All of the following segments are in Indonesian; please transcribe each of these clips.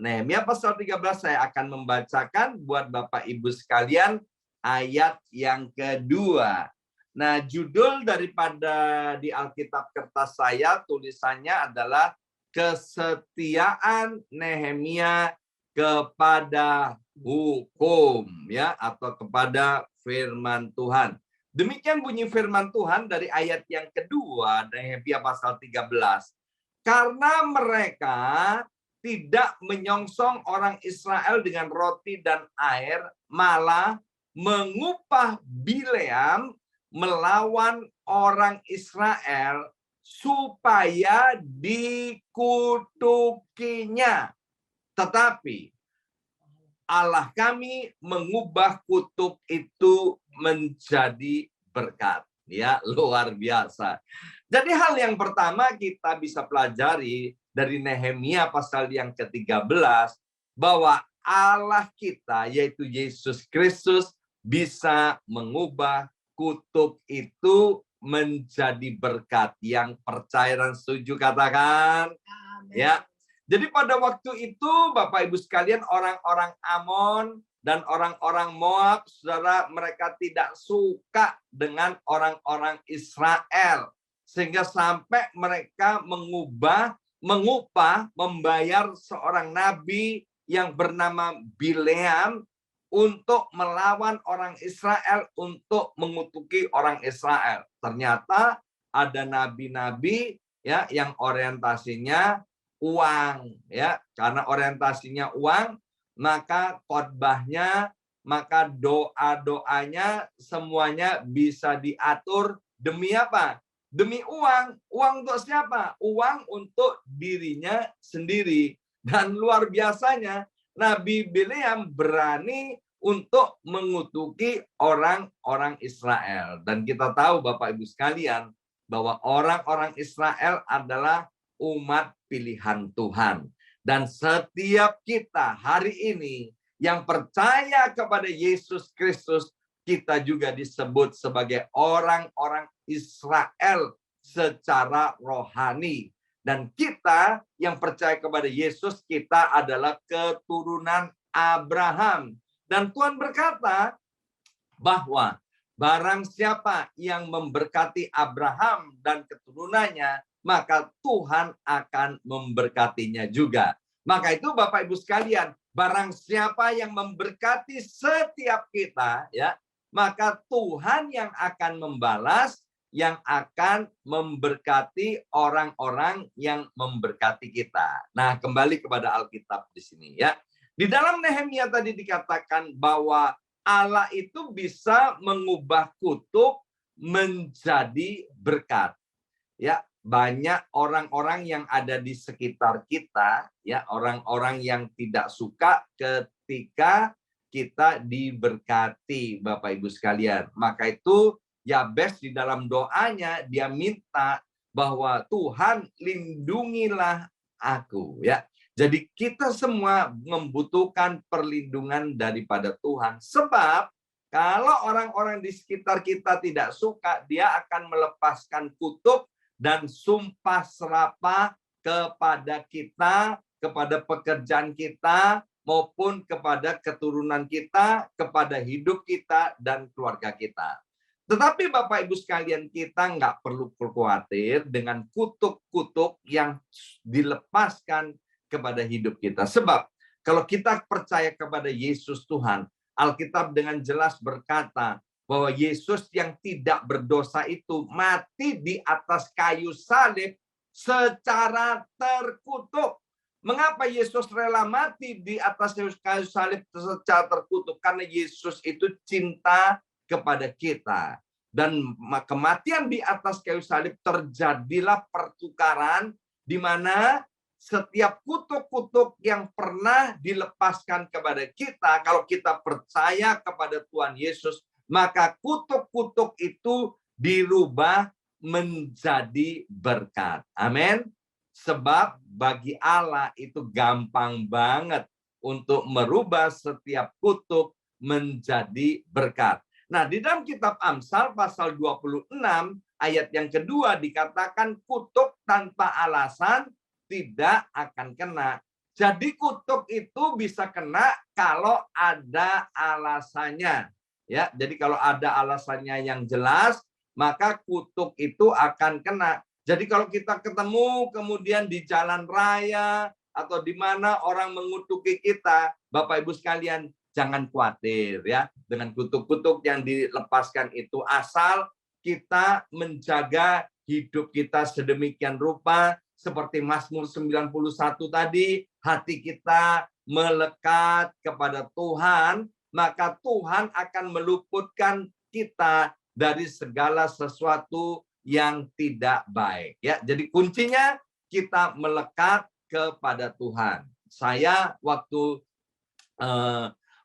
Nehemia pasal 13 saya akan membacakan buat Bapak Ibu sekalian ayat yang kedua. Nah, judul daripada di Alkitab kertas saya tulisannya adalah kesetiaan Nehemia kepada hukum, ya, atau kepada firman Tuhan. Demikian bunyi firman Tuhan dari ayat yang kedua Nehemia pasal 13. Karena mereka tidak menyongsong orang Israel dengan roti dan air, malah mengupah Bileam melawan orang Israel supaya dikutukinya. Tetapi Allah kami mengubah kutuk itu menjadi berkat. Ya, luar biasa. Jadi hal yang pertama kita bisa pelajari dari Nehemia pasal yang ke-13 bahwa Allah kita yaitu Yesus Kristus bisa mengubah kutuk itu menjadi berkat. Yang percaya dan setuju katakan. Amen. Ya. Jadi pada waktu itu Bapak Ibu sekalian orang-orang Amon dan orang-orang Moab, saudara, mereka tidak suka dengan orang-orang Israel. Sehingga sampai mereka membayar seorang nabi yang bernama Bileam untuk melawan orang Israel, untuk mengutuki orang Israel. Ternyata ada nabi-nabi ya yang orientasinya uang, ya, karena orientasinya uang, maka khotbahnya, maka doa-doanya semuanya bisa diatur demi apa? Demi uang. Uang untuk siapa? Uang untuk dirinya sendiri. Dan luar biasanya, Nabi Bileam berani untuk mengutuki orang-orang Israel. Dan kita tahu Bapak Ibu sekalian, bahwa orang-orang Israel adalah umat pilihan Tuhan. Dan setiap kita hari ini yang percaya kepada Yesus Kristus, kita juga disebut sebagai orang-orang Israel secara rohani. Dan kita yang percaya kepada Yesus, kita adalah keturunan Abraham. Dan Tuhan berkata bahwa barang siapa yang memberkati Abraham dan keturunannya, maka Tuhan akan memberkatinya juga. Maka itu Bapak Ibu sekalian, barang siapa yang memberkati setiap kita, ya, maka Tuhan yang akan membalas, yang akan memberkati orang-orang yang memberkati kita. Nah, kembali kepada Alkitab di sini, ya. Di dalam Nehemia tadi dikatakan bahwa Allah itu bisa mengubah kutuk menjadi berkat. Ya, banyak orang-orang yang ada di sekitar kita, ya, orang-orang yang tidak suka ketika kita diberkati, Bapak Ibu sekalian. Maka itu Yabes di dalam doanya dia minta bahwa Tuhan lindungilah aku, ya. Jadi kita semua membutuhkan perlindungan daripada Tuhan. Sebab kalau orang-orang di sekitar kita tidak suka, dia akan melepaskan kutuk dan sumpah serapah kepada kita, kepada pekerjaan kita, maupun kepada keturunan kita, kepada hidup kita, dan keluarga kita. Tetapi Bapak Ibu sekalian, kita nggak perlu khawatir dengan kutuk-kutuk yang dilepaskan kepada hidup kita. Sebab kalau kita percaya kepada Yesus Tuhan, Alkitab dengan jelas berkata bahwa Yesus yang tidak berdosa itu mati di atas kayu salib secara terkutuk. Mengapa Yesus rela mati di atas kayu salib secara terkutuk? Karena Yesus itu cinta kepada kita. Dan kematian di atas kayu salib terjadilah pertukaran di mana setiap kutuk-kutuk yang pernah dilepaskan kepada kita, kalau kita percaya kepada Tuhan Yesus, maka kutuk-kutuk itu dirubah menjadi berkat. Amin. Sebab bagi Allah itu gampang banget untuk merubah setiap kutuk menjadi berkat. Nah, di dalam kitab Amsal pasal 26 ayat yang kedua dikatakan kutuk tanpa alasan tidak akan kena, Jadi kutuk itu bisa kena kalau ada alasannya. Ya, jadi kalau ada alasannya yang jelas, maka kutuk itu akan kena. Jadi kalau kita ketemu kemudian di jalan raya atau di mana orang mengutuki kita, Bapak Ibu sekalian, jangan khawatir ya dengan kutuk-kutuk yang dilepaskan itu, asal kita menjaga hidup kita sedemikian rupa seperti Mazmur 91 tadi, hati kita melekat kepada Tuhan, maka Tuhan akan meluputkan kita dari segala sesuatu yang tidak baik. Ya, jadi kuncinya kita melekat kepada Tuhan. Saya waktu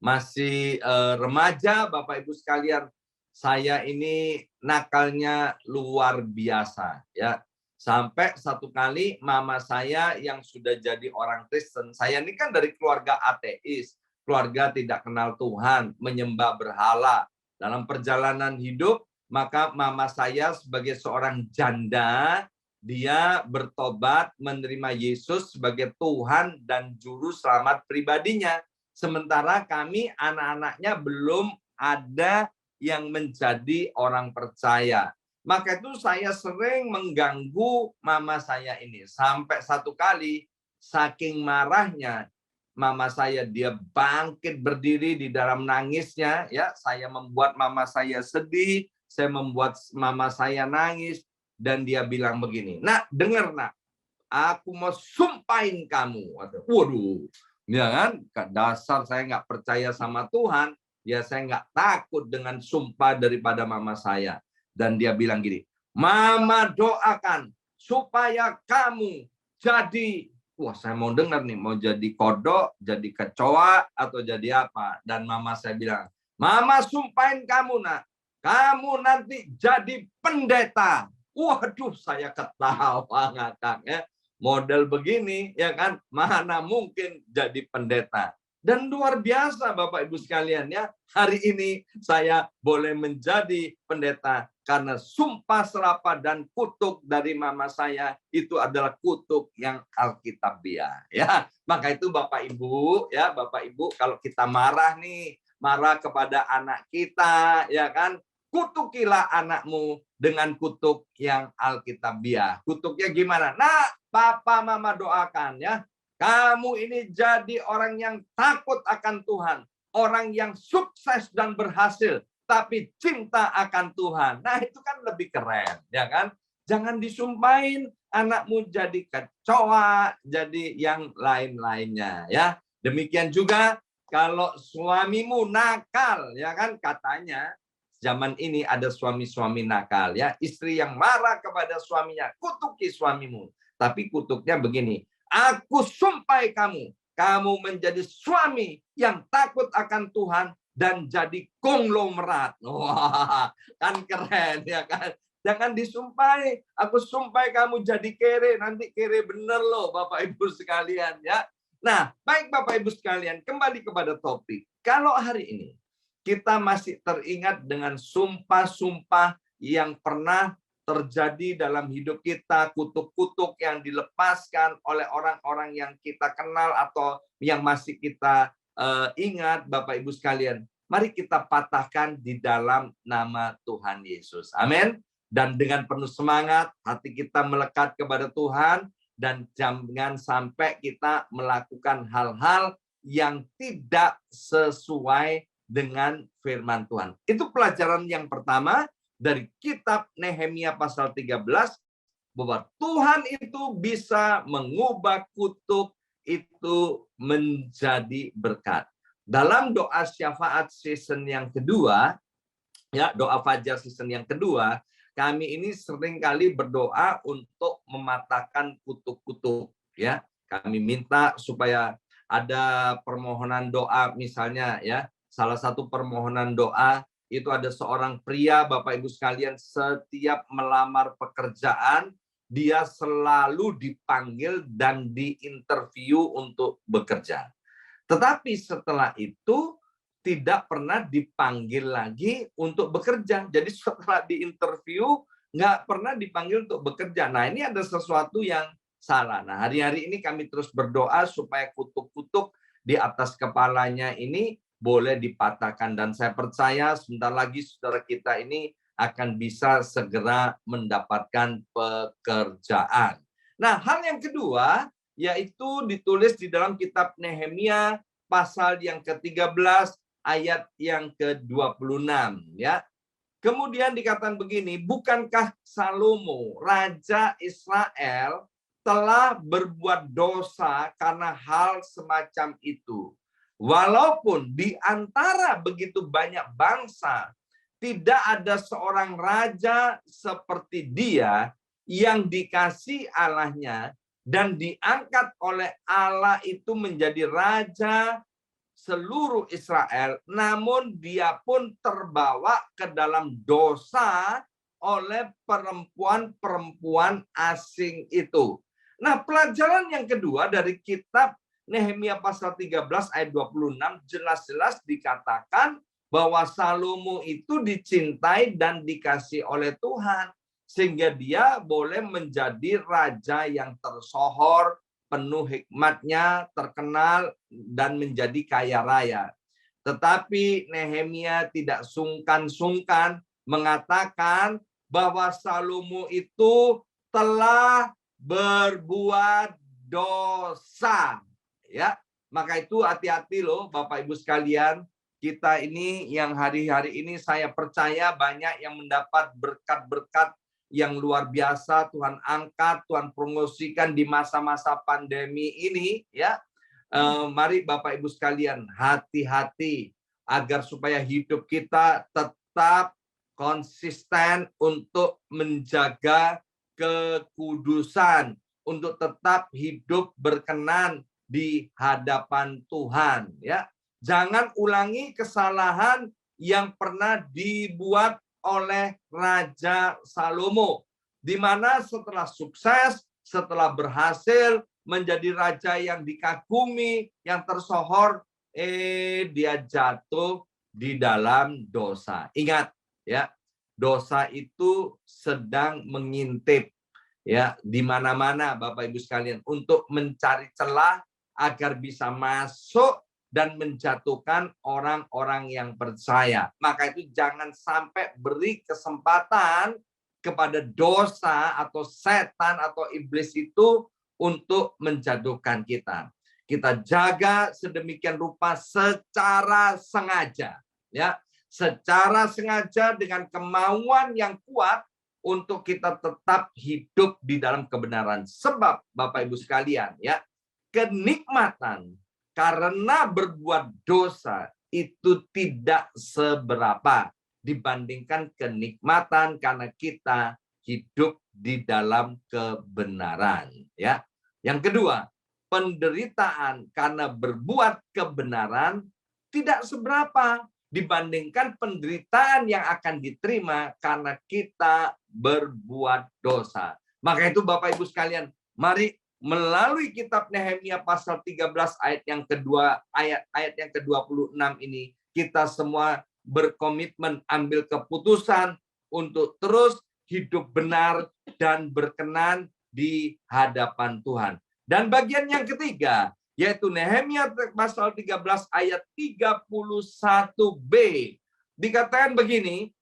masih remaja, Bapak Ibu sekalian, saya ini nakalnya luar biasa. Ya, sampai satu kali mama saya yang sudah jadi orang Kristen, saya ini kan dari keluarga ateis, keluarga tidak kenal Tuhan, menyembah berhala. Dalam perjalanan hidup, maka mama saya sebagai seorang janda, dia bertobat menerima Yesus sebagai Tuhan dan juru selamat pribadinya. Sementara kami anak-anaknya belum ada yang menjadi orang percaya. Maka itu saya sering mengganggu mama saya ini. Sampai satu kali, saking marahnya, mama saya dia bangkit berdiri di dalam nangisnya. Ya, saya membuat mama saya sedih, saya membuat mama saya nangis. Dan dia bilang begini, "Nak, dengar nak, aku mau sumpahin kamu." Waduh, ya kan? Dasar saya nggak percaya sama Tuhan. Ya saya nggak takut dengan sumpah daripada mama saya. Dan dia bilang gini, "Mama doakan supaya kamu jadi," wah saya mau dengar nih, mau jadi kodok, jadi kecoa, atau jadi apa. Dan mama saya bilang, "Mama sumpahin kamu nak, kamu nanti jadi pendeta." Waduh, saya ketawa ngakak ya. Model begini, ya kan, mana mungkin jadi pendeta. Dan luar biasa Bapak Ibu sekalian ya, hari ini saya boleh menjadi pendeta karena sumpah serapah dan kutuk dari mama saya itu adalah kutuk yang alkitabiah ya. Maka itu Bapak Ibu ya, Bapak Ibu kalau kita marah nih, marah kepada anak kita ya kan, kutukilah anakmu dengan kutuk yang alkitabiah. Kutuknya gimana? Nah, papa mama doakan ya, kamu ini jadi orang yang takut akan Tuhan. Orang yang sukses dan berhasil. Tapi cinta akan Tuhan. Nah itu kan lebih keren. Ya kan? Jangan disumpahin anakmu jadi kecoa. Jadi yang lain-lainnya. Ya. Demikian juga kalau suamimu nakal. Ya kan? Katanya zaman ini ada suami-suami nakal. Ya. Istri yang marah kepada suaminya. Kutuki suamimu. Tapi kutuknya begini. Aku sumpah kamu, kamu menjadi suami yang takut akan Tuhan dan jadi konglomerat. Wah, kan keren ya kan? Jangan disumpahi, aku sumpah kamu jadi kere, nanti kere bener loh Bapak Ibu sekalian ya. Nah, baik Bapak Ibu sekalian, kembali kepada topik. Kalau hari ini kita masih teringat dengan sumpah-sumpah yang pernah terjadi dalam hidup kita, kutuk-kutuk yang dilepaskan oleh orang-orang yang kita kenal atau yang masih kita ingat, Bapak Ibu sekalian, mari kita patahkan di dalam nama Tuhan Yesus. Amin. Dan dengan penuh semangat, hati kita melekat kepada Tuhan, dan jangan sampai kita melakukan hal-hal yang tidak sesuai dengan firman Tuhan. Itu pelajaran yang pertama dari kitab Nehemia pasal 13, bahwa Tuhan itu bisa mengubah kutuk itu menjadi berkat. Dalam doa syafaat season yang kedua, ya doa fajar season yang kedua, kami ini seringkali berdoa untuk mematahkan kutuk-kutuk. Ya, kami minta supaya ada permohonan doa, misalnya ya, salah satu permohonan doa itu ada seorang pria, Bapak Ibu sekalian, setiap melamar pekerjaan, dia selalu dipanggil dan diinterview untuk bekerja. Tetapi setelah itu, tidak pernah dipanggil lagi untuk bekerja. Jadi setelah diinterview, nggak pernah dipanggil untuk bekerja. Nah, ini ada sesuatu yang salah. Nah, hari-hari ini kami terus berdoa supaya kutuk-kutuk di atas kepalanya ini boleh dipatahkan. Dan saya percaya sebentar lagi saudara kita ini akan bisa segera mendapatkan pekerjaan. Nah, hal yang kedua yaitu ditulis di dalam kitab Nehemia pasal yang ke-13 ayat yang ke-26 ya. Kemudian dikatakan begini, bukankah Salomo raja Israel telah berbuat dosa karena hal semacam itu. Walaupun di antara begitu banyak bangsa tidak ada seorang raja seperti dia yang dikasih Allahnya dan diangkat oleh Allah itu menjadi raja seluruh Israel, namun dia pun terbawa ke dalam dosa oleh perempuan-perempuan asing itu. Nah, pelajaran yang kedua dari kitab Nehemia pasal 13 ayat 26 jelas-jelas dikatakan bahwa Salomo itu dicintai dan dikasih oleh Tuhan sehingga dia boleh menjadi raja yang tersohor, penuh hikmatnya, terkenal, dan menjadi kaya raya. Tetapi Nehemia tidak sungkan-sungkan mengatakan bahwa Salomo itu telah berbuat dosa. Ya, maka itu hati-hati loh Bapak Ibu sekalian. Kita ini yang hari-hari ini saya percaya banyak yang mendapat berkat-berkat yang luar biasa Tuhan angkat, Tuhan promosikan di masa-masa pandemi ini ya. Mari Bapak Ibu sekalian hati-hati agar supaya hidup kita tetap konsisten untuk menjaga kekudusan, untuk tetap hidup berkenan di hadapan Tuhan ya. Jangan ulangi kesalahan yang pernah dibuat oleh Raja Salomo, di mana setelah sukses, setelah berhasil menjadi raja yang dikagumi, yang tersohor, dia jatuh di dalam dosa. Ingat ya, dosa itu sedang mengintip ya di mana-mana Bapak Ibu sekalian untuk mencari celah agar bisa masuk dan menjatuhkan orang-orang yang percaya. Maka itu jangan sampai beri kesempatan kepada dosa atau setan atau iblis itu untuk menjatuhkan kita. Kita jaga sedemikian rupa secara sengaja, ya, secara sengaja dengan kemauan yang kuat untuk kita tetap hidup di dalam kebenaran. Sebab Bapak Ibu sekalian, ya, kenikmatan karena berbuat dosa itu tidak seberapa dibandingkan kenikmatan karena kita hidup di dalam kebenaran. Ya, yang kedua, penderitaan karena berbuat kebenaran tidak seberapa dibandingkan penderitaan yang akan diterima karena kita berbuat dosa. Maka itu Bapak Ibu sekalian, mari melalui kitab Nehemia pasal 13 ayat yang kedua, ayat yang ke-26 ini, kita semua berkomitmen ambil keputusan untuk terus hidup benar dan berkenan di hadapan Tuhan. Dan bagian yang ketiga, yaitu Nehemia pasal 13 ayat 31b. Dikatakan begini,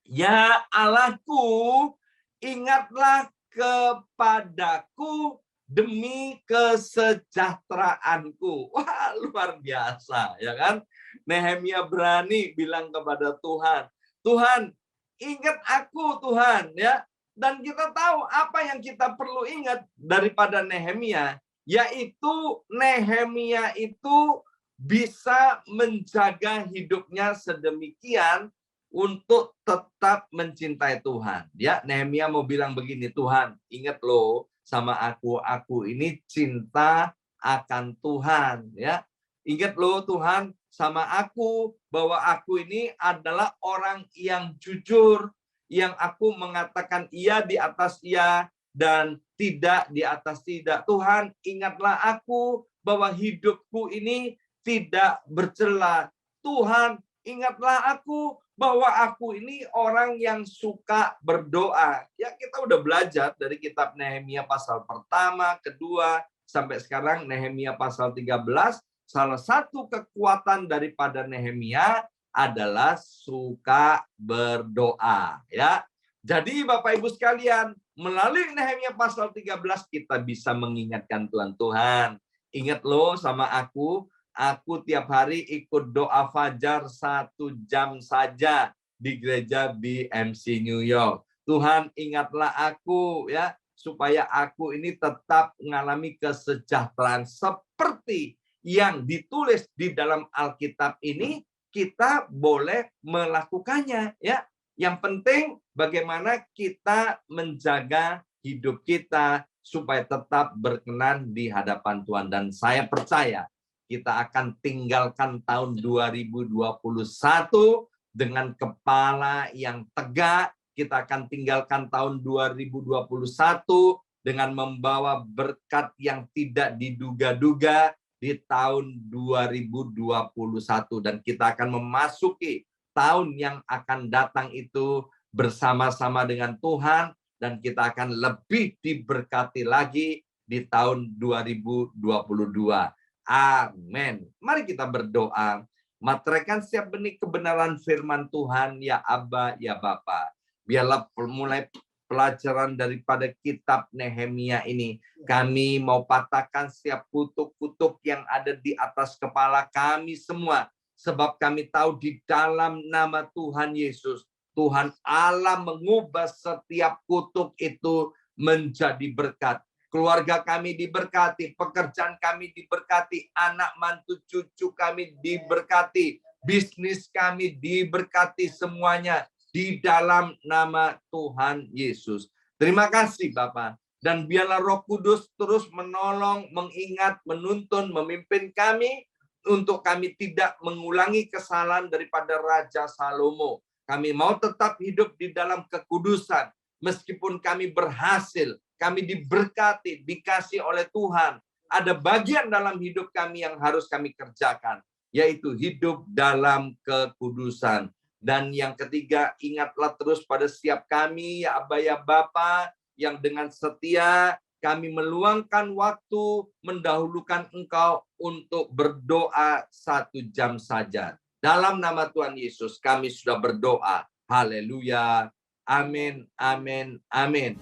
ya Allahku, ingatlah kepadaku demi kesejahteraanku. Wah, luar biasa, ya kan? Nehemia berani bilang kepada Tuhan, Tuhan, ingat aku Tuhan, ya. Dan kita tahu apa yang kita perlu ingat daripada Nehemia, yaitu Nehemia itu bisa menjaga hidupnya sedemikian untuk tetap mencintai Tuhan. Ya, Nehemia mau bilang begini, Tuhan, ingat loh sama aku ini cinta akan Tuhan, ya. Ingat loh Tuhan sama aku bahwa aku ini adalah orang yang jujur, yang aku mengatakan iya di atas iya dan tidak di atas tidak. Tuhan, ingatlah aku bahwa hidupku ini tidak bercela. Tuhan, Ingatlah aku bahwa aku ini orang yang suka berdoa. Ya, kita udah belajar dari kitab Nehemia pasal pertama, kedua, sampai sekarang Nehemia pasal 13. Salah satu kekuatan daripada Nehemia adalah suka berdoa, ya. Jadi Bapak Ibu sekalian, melalui Nehemia pasal 13 kita bisa mengingatkan Tuhan. Ingat loh sama aku tiap hari ikut doa fajar 1 jam saja di gereja BMC New York. Tuhan, ingatlah aku ya, supaya aku ini tetap mengalami kesejahteraan seperti yang ditulis di dalam Alkitab ini. Kita boleh melakukannya, ya. Yang penting bagaimana kita menjaga hidup kita supaya tetap berkenan di hadapan Tuhan. Dan saya percaya kita akan tinggalkan tahun 2021 dengan kepala yang tegak. Kita akan tinggalkan tahun 2021 dengan membawa berkat yang tidak diduga-duga di tahun 2021. Dan kita akan memasuki tahun yang akan datang itu bersama-sama dengan Tuhan. Dan kita akan lebih diberkati lagi di tahun 2022. Amin. Mari kita berdoa. Materaikan setiap benih kebenaran firman Tuhan, ya Aba, ya Bapa. Biarlah mulai pelajaran daripada kitab Nehemia ini, kami mau patahkan setiap kutuk-kutuk yang ada di atas kepala kami semua. Sebab kami tahu di dalam nama Tuhan Yesus, Tuhan Allah mengubah setiap kutuk itu menjadi berkat. Keluarga kami diberkati, pekerjaan kami diberkati, anak mantu cucu kami diberkati, bisnis kami diberkati semuanya di dalam nama Tuhan Yesus. Terima kasih Bapak. Dan biarlah Roh Kudus terus menolong, mengingat, menuntun, memimpin kami untuk kami tidak mengulangi kesalahan daripada Raja Salomo. Kami mau tetap hidup di dalam kekudusan. Meskipun kami berhasil, kami diberkati, dikasih oleh Tuhan. Ada bagian dalam hidup kami yang harus kami kerjakan, yaitu hidup dalam kekudusan. Dan yang ketiga, ingatlah terus pada setiap kami, ya Aba ya Bapa, yang dengan setia kami meluangkan waktu mendahulukan Engkau untuk berdoa 1 jam saja. Dalam nama Tuhan Yesus kami sudah berdoa. Haleluya. Amin, amin, amin.